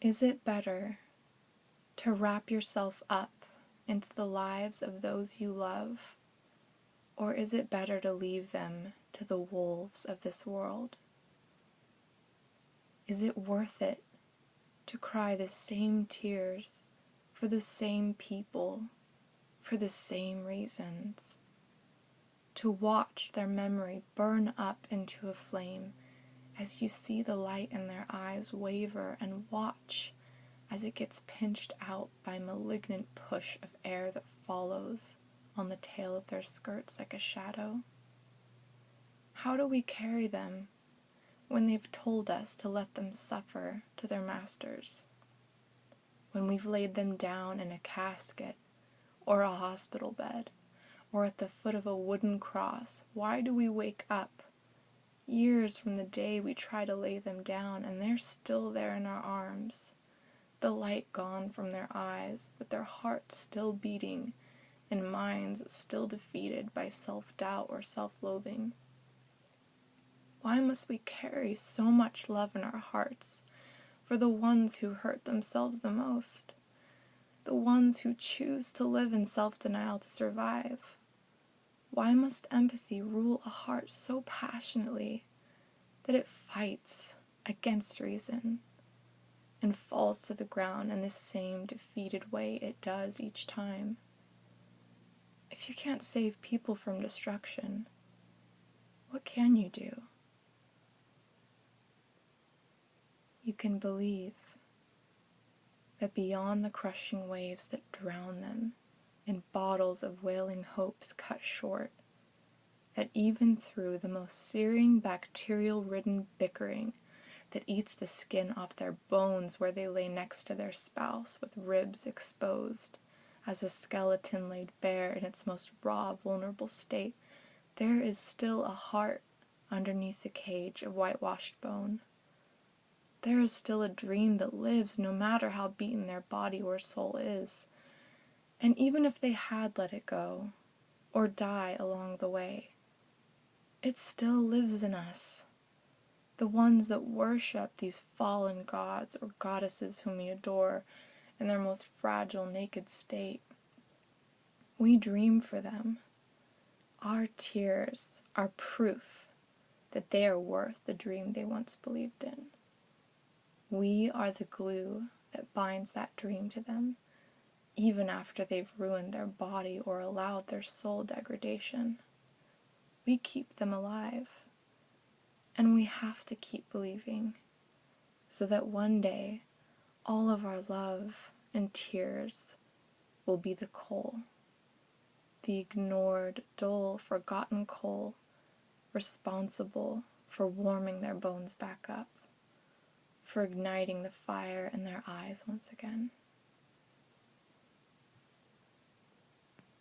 Is it better to wrap yourself up into the lives of those you love, or is it better to leave them to the wolves of this world? Is it worth it to cry the same tears for the same people, for the same reasons? To watch their memory burn up into a flame as you see the light in their eyes waver, and watch as it gets pinched out by a malignant push of air that follows on the tail of their skirts like a shadow? How do we carry them when they've told us to let them suffer to their masters? When we've laid them down in a casket or a hospital bed or at the foot of a wooden cross, why do we wake up years from the day we try to lay them down, and they're still there in our arms, the light gone from their eyes, with their hearts still beating and minds still defeated by self-doubt or self-loathing? Why must we carry so much love in our hearts for the ones who hurt themselves the most, the ones who choose to live in self-denial to survive? Why must empathy rule a heart so passionately that it fights against reason and falls to the ground in the same defeated way it does each time? If you can't save people from destruction, what can you do? You can believe that beyond the crushing waves that drown them in bottles of wailing hopes cut short, that even through the most searing bacterial-ridden bickering that eats the skin off their bones where they lay next to their spouse with ribs exposed as a skeleton laid bare in its most raw, vulnerable state, there is still a heart underneath the cage of whitewashed bone. There is still a dream that lives no matter how beaten their body or soul is. And even if they had let it go, or die along the way, it still lives in us, the ones that worship these fallen gods or goddesses whom we adore in their most fragile, naked state. We dream for them. Our tears are proof that they are worth the dream they once believed in. We are the glue that binds that dream to them, even after they've ruined their body or allowed their soul degradation. We keep them alive, and we have to keep believing, so that one day all of our love and tears will be the coal, the ignored, dull, forgotten coal, responsible for warming their bones back up, for igniting the fire in their eyes once again.